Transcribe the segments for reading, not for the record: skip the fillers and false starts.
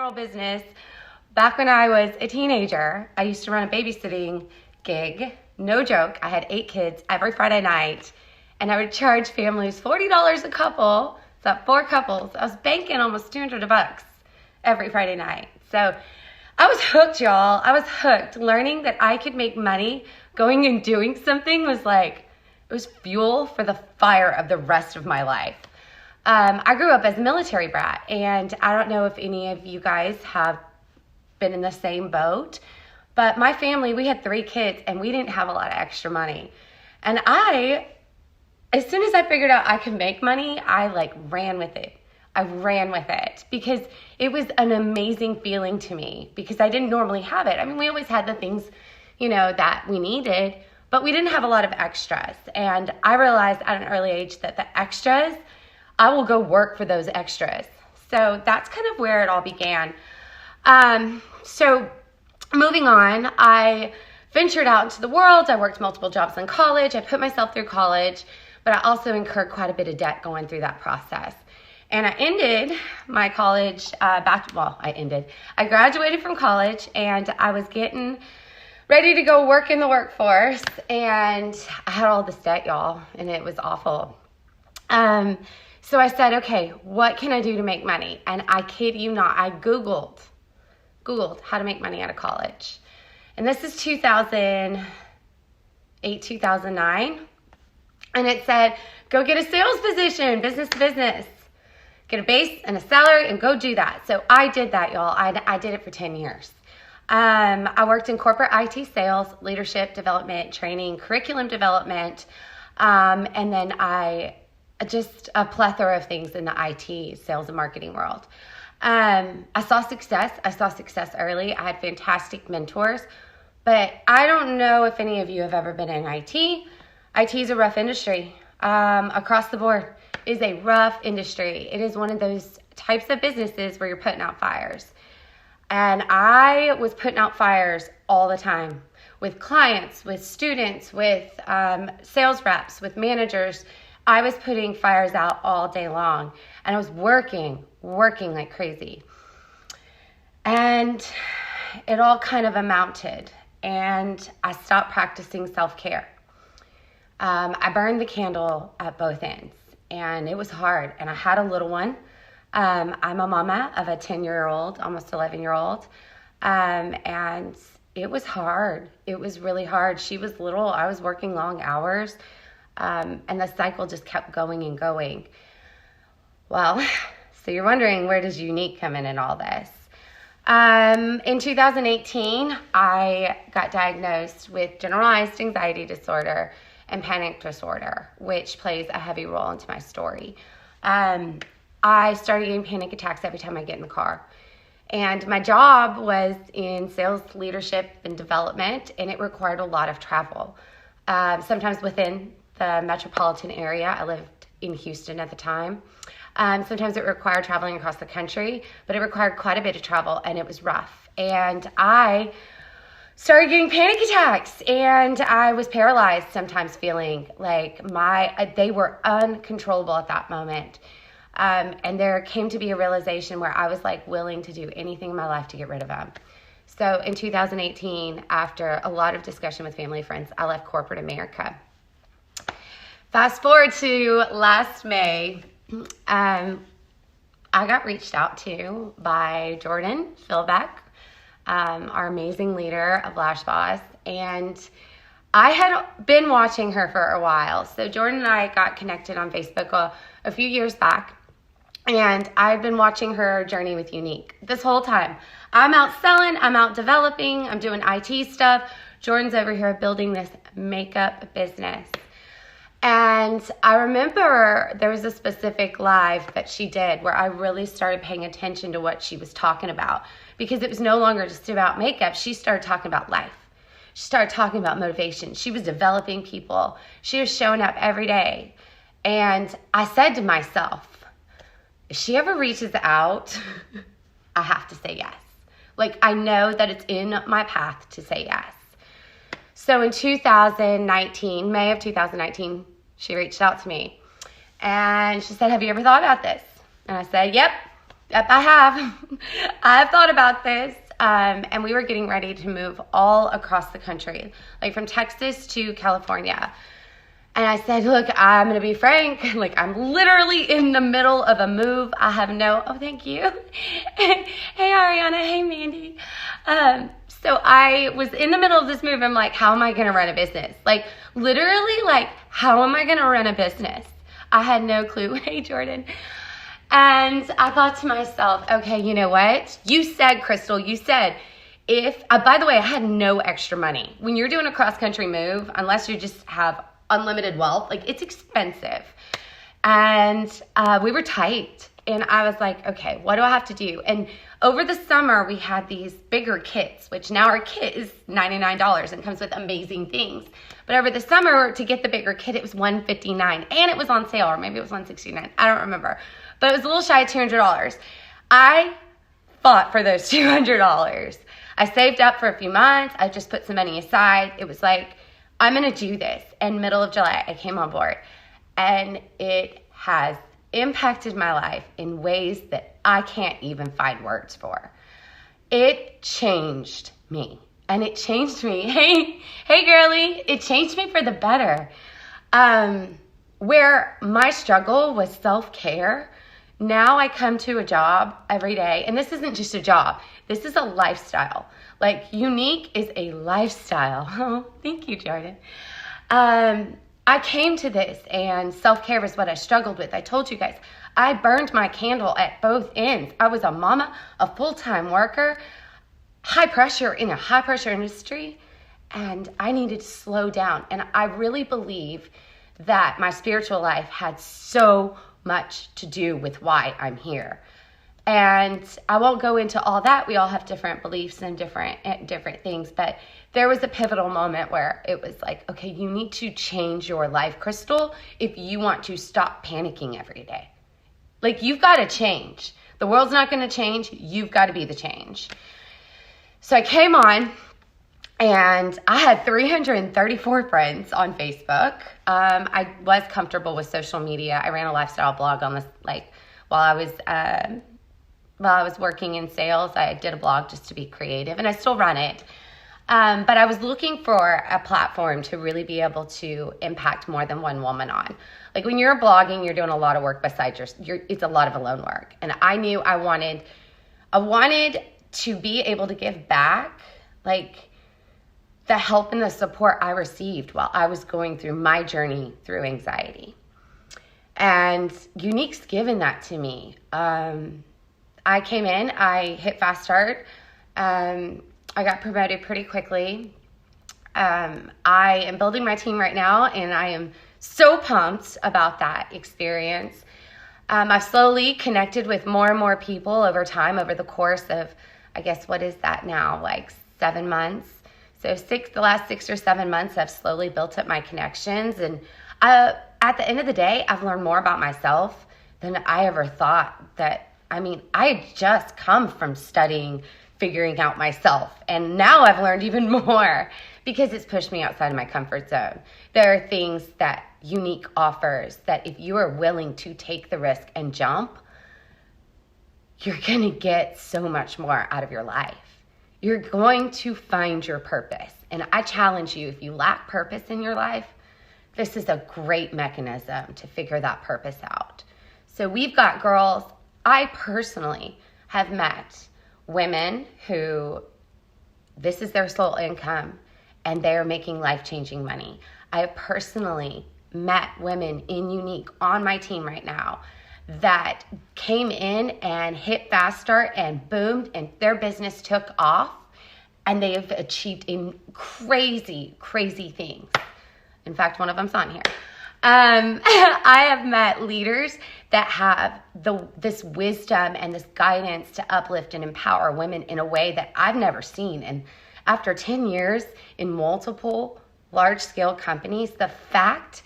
funeral business. Back when I was a teenager, I used to run a babysitting gig. No joke. I had 8 kids every Friday night, and I would charge families $40 a couple. So 4 couples. I was banking almost $200 every Friday night. So I was hooked, y'all. I was hooked. Learning that I could make money going and doing something was like, it was fuel for the fire of the rest of my life. I grew up as a military brat, and I don't know if any of you guys have been in the same boat, but my family, we had 3 kids, and we didn't have a lot of extra money. And as soon as I figured out I could make money, I ran with it. I ran with it because it was an amazing feeling to me because I didn't normally have it. I mean, we always had the things, that we needed, but we didn't have a lot of extras. And I realized at an early age that the extras, I will go work for those extras. So that's kind of where it all began. So moving on, I ventured out into the world. I worked multiple jobs in college. I put myself through college, but I also incurred quite a bit of debt going through that process. And I ended my college I graduated from college, and I was getting ready to go work in the workforce, and I had all this debt, y'all, and it was awful. So I said, okay, what can I do to make money? And I kid you not, I Googled how to make money out of college. And this is 2008, 2009. And it said, go get a sales position, business to business. Get a base and a salary and go do that. So I did that, y'all. I did it for 10 years. I worked in corporate IT sales, leadership development, training, curriculum development, and then just a plethora of things in the IT sales and marketing world. I saw success. I saw success early. I had fantastic mentors, but I don't know if any of you have ever been in IT. IT is a rough industry across the board. It is a rough industry. It is one of those types of businesses where you're putting out fires. And I was putting out fires all the time with clients, with students, with sales reps, with managers. I was putting fires out all day long, and I was working like crazy. And it all kind of amounted, and I stopped practicing self-care. I burned the candle at both ends, and it was hard, and I had a little one. I'm a mama of a 10-year-old, almost 11-year-old, and it was hard. It was really hard. She was little. I was working long hours, and the cycle just kept going and going. Well, so you're wondering, where does Younique come in all this? In 2018, I got diagnosed with generalized anxiety disorder and panic disorder, which plays a heavy role into my story. I started getting panic attacks every time I get in the car. And my job was in sales leadership and development, and it required a lot of travel. Sometimes within the metropolitan area. I lived in Houston at the time. Sometimes it required traveling across the country, but it required quite a bit of travel, and it was rough. And I started getting panic attacks, and I was paralyzed, sometimes feeling like they were uncontrollable at that moment. And there came to be a realization where I was willing to do anything in my life to get rid of them. So in 2018, after a lot of discussion with family and friends, I left corporate America. Fast forward to last May, I got reached out to by Jordan Philbeck, our amazing leader of Lash Boss, and I had been watching her for a while. So Jordan and I got connected on Facebook a few years back, and I've been watching her journey with Younique this whole time. I'm out selling, I'm out developing, I'm doing IT stuff. Jordan's over here building this makeup business. And I remember there was a specific live that she did where I really started paying attention to what she was talking about, because it was no longer just about makeup. She started talking about life. She started talking about motivation. She was developing people. She was showing up every day. And I said to myself, if she ever reaches out, I have to say yes. I know that it's in my path to say yes. So in 2019, May of 2019, she reached out to me and she said, have you ever thought about this? And I said, yep, Yep, I have. I've thought about this. And we were getting ready to move all across the country, like from Texas to California. And I said, look, I'm going to be frank. Like, I'm literally in the middle of a move. I have oh, thank you. Hey, Ariana. Hey, Mandy. So I was in the middle of this move. I'm like, how am I going to run a business? Like, literally, like, how am I going to run a business? I had no clue. Hey, Jordan. And I thought to myself, okay, you know what? You said, Crystal, by the way, I had no extra money. When you're doing a cross-country move, unless you just have unlimited wealth, like, it's expensive. And we were tight. And I was like, okay, what do I have to do? And over the summer, we had these bigger kits, which now our kit is $99 and comes with amazing things. But over the summer, to get the bigger kit, it was $159, and it was on sale, or maybe it was $169. I don't remember. But it was a little shy of $200. I fought for those $200. I saved up for a few months. I just put some money aside. It was like, I'm going to do this. And middle of July, I came on board. And it has impacted my life in ways that I can't even find words for. It changed me. And it changed me. Hey, girlie. It changed me for the better. Where my struggle was self-care, now I come to a job every day. And this isn't just a job. This is a lifestyle. Like, Younique is a lifestyle. Oh, thank you, Jordan. I came to this, and self-care was what I struggled with. I told you guys, I burned my candle at both ends. I was a mama, a full-time worker, high pressure in a high-pressure industry, and I needed to slow down. And I really believe that my spiritual life had so much to do with why I'm here. And I won't go into all that. We all have different beliefs and different things, but there was a pivotal moment where it was like, okay, you need to change your life, Crystal, if you want to stop panicking every day. Like, you've got to change. The world's not going to change. You've got to be the change. So I came on, and I had 334 friends on Facebook. I was comfortable with social media. I ran a lifestyle blog on this, like, while I was working in sales. I did a blog just to be creative, and I still run it. But I was looking for a platform to really be able to impact more than one woman on. Like, when you're blogging, you're doing a lot of work besides it's a lot of alone work. And I knew I wanted to be able to give back, like, the help and the support I received while I was going through my journey through anxiety. And Younique's given that to me. I came in, I hit fast start. I got promoted pretty quickly. I am building my team right now, and I am so pumped about that experience. I've slowly connected with more and more people over time, over the course of, I guess, what is that now, like 7 months? So the last 6 or 7 months, I've slowly built up my connections. And at the end of the day, I've learned more about myself than I ever thought that. I mean, I had just come from studying, figuring out myself. And now I've learned even more because it's pushed me outside of my comfort zone. There are things that Younique offers that if you are willing to take the risk and jump, you're going to get so much more out of your life. You're going to find your purpose. And I challenge you, if you lack purpose in your life, this is a great mechanism to figure that purpose out. So we've got girls. I personally have met women who this is their sole income and they're making life-changing money. I have personally met women in Younique on my team right now that came in and hit fast start and boomed, and their business took off, and they have achieved crazy, crazy things. In fact, one of them's on here. I have met leaders that have this wisdom and this guidance to uplift and empower women in a way that I've never seen. And after 10 years in multiple large-scale companies, the fact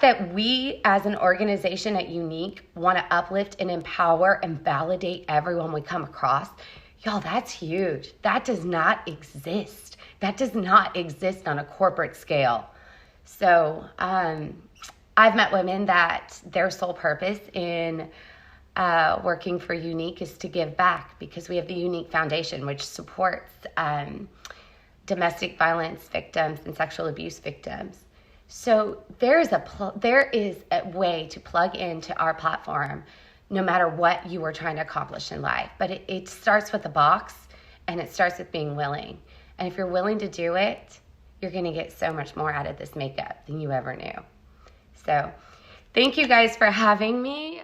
that we as an organization at Younique want to uplift and empower and validate everyone we come across, y'all, that's huge. That does not exist. That does not exist on a corporate scale. So I've met women that their sole purpose in working for Younique is to give back, because we have the Younique Foundation, which supports domestic violence victims and sexual abuse victims. So there is a way to plug into our platform no matter what you are trying to accomplish in life. But it starts with a box, and it starts with being willing. And if you're willing to do it, you're going to get so much more out of this makeup than you ever knew. So thank you guys for having me.